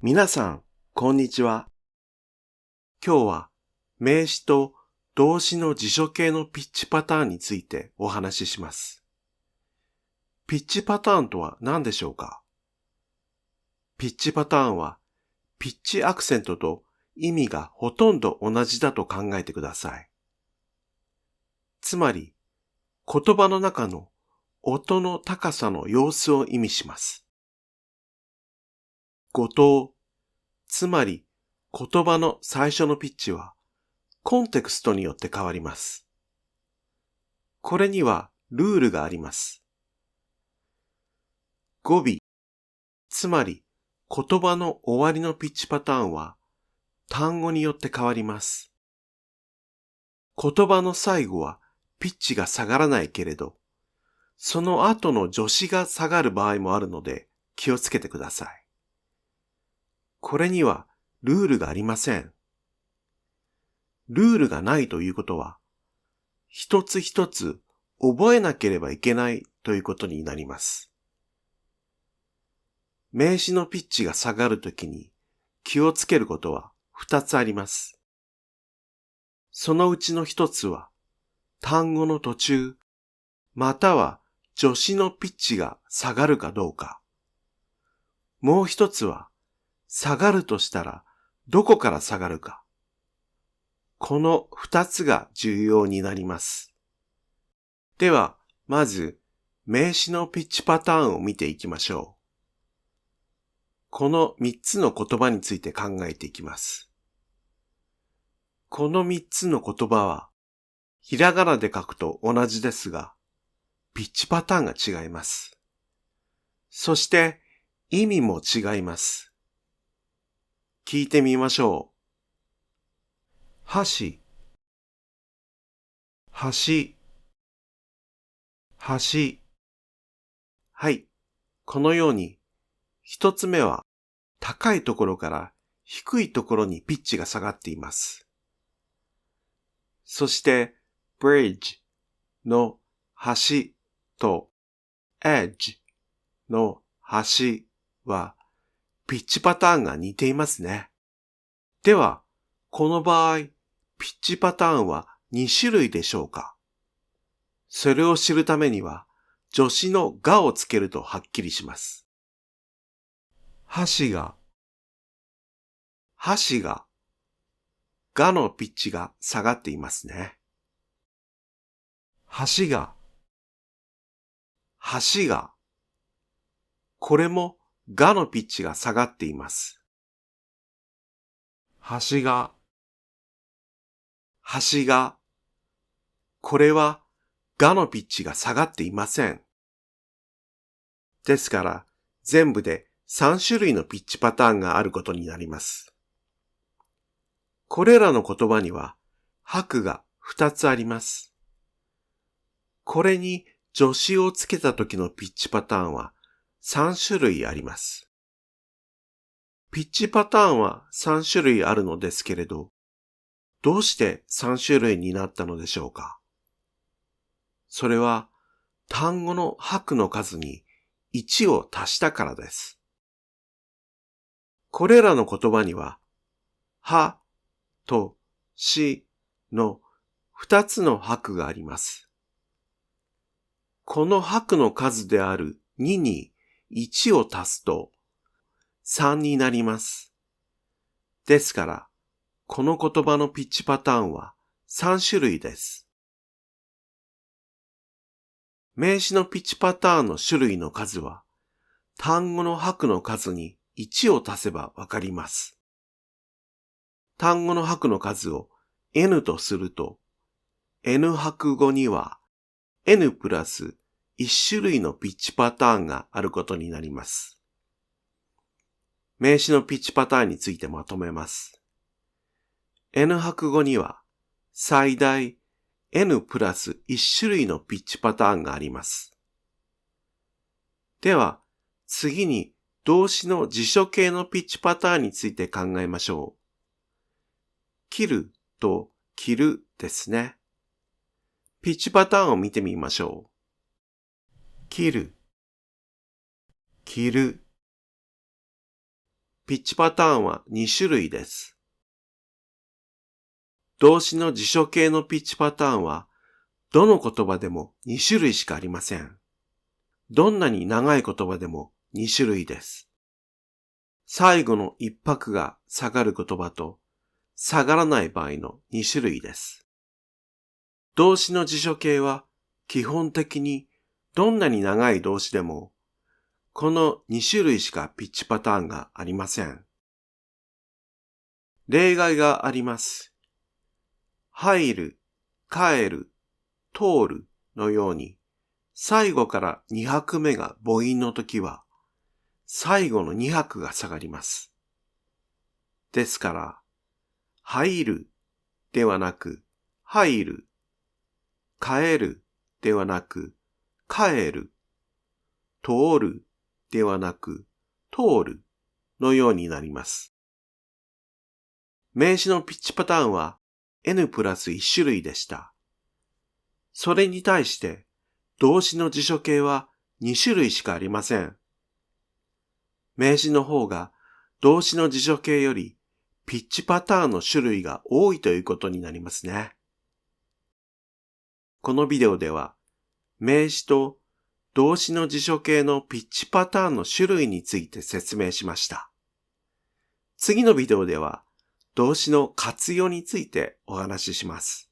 皆さん、こんにちは。今日は名詞と動詞の辞書形のピッチパターンについてお話しします。ピッチパターンとは何でしょうか？ピッチパターンはピッチアクセントと意味がほとんど同じだと考えてください。つまり、言葉の中の音の高さの様子を意味します。語頭、つまり言葉の最初のピッチはコンテクストによって変わります。これにはルールがあります。語尾、つまり言葉の終わりのピッチパターンは単語によって変わります。言葉の最後はピッチが下がらないけれど、その後の助詞が下がる場合もあるので気をつけてください。これにはルールがありません。ルールがないということは、一つ一つ覚えなければいけないということになります。名詞のピッチが下がるときに気をつけることは2つあります。そのうちの1つは単語の途中、または助詞のピッチが下がるかどうか。もう1つは下がるとしたらどこから下がるか。この2つが重要になります。では、まず名詞のピッチパターンを見ていきましょう。この3つの言葉について考えていきます。この3つの言葉は、ひらがなで書くと同じですが、ピッチパターンが違います。そして、意味も違います。聞いてみましょう。箸、橋、橋。はい。このように、一つ目は高いところから低いところにピッチが下がっています。そして、bridge の橋と edge の橋はピッチパターンが似ていますね。では、この場合、ピッチパターンは2種類でしょうか？それを知るためには、助詞のがをつけるとはっきりします。箸が、がのピッチが下がっていますね。橋が、これもがのピッチが下がっています。橋が、これはがのピッチが下がっていません。ですから、全部で3種類のピッチパターンがあることになります。これらの言葉には、拍が2つあります。これに助詞をつけた時のピッチパターンは3種類あります。ピッチパターンは3種類あるのですけれど、どうして3種類になったのでしょうか？それは単語の拍の数に1を足したからです。これらの言葉には、はとしの2つの拍があります。この拍の数である2に1を足すと3になります。ですから、この言葉のピッチパターンは3種類です。名詞のピッチパターンの種類の数は、単語の拍の数に1を足せばわかります。単語の拍の数を n とすると、n 拍語には n プラス1種類のピッチパターンがあることになります。名詞のピッチパターンについてまとめます。n 拍語には最大 n プラス1種類のピッチパターンがあります。では、次に動詞の辞書形のピッチパターンについて考えましょう。切ると着るですね。ピッチパターンを見てみましょう。切る、着る。ピッチパターンは2種類です。動詞の辞書形のピッチパターンは、どの言葉でも2種類しかありません。どんなに長い言葉でも2種類です。最後の一拍が下がる言葉と、下がらない場合の2種類です。動詞の辞書形は、基本的にどんなに長い動詞でも、この2種類しかピッチパターンがありません。例外があります。入る、帰る、通るのように、最後から2拍目が母音の時は、最後の2拍が下がります。ですから、入るではなく、入る、帰るではなく、帰る、通るではなく、通るのようになります。名詞のピッチパターンは N プラス1種類でした。それに対して動詞の辞書形は2種類しかありません。名詞の方が動詞の辞書形よりピッチパターンの種類が多いということになりますね。このビデオでは名詞と動詞の辞書形のピッチパターンの種類について説明しました。次のビデオでは動詞の活用についてお話しします。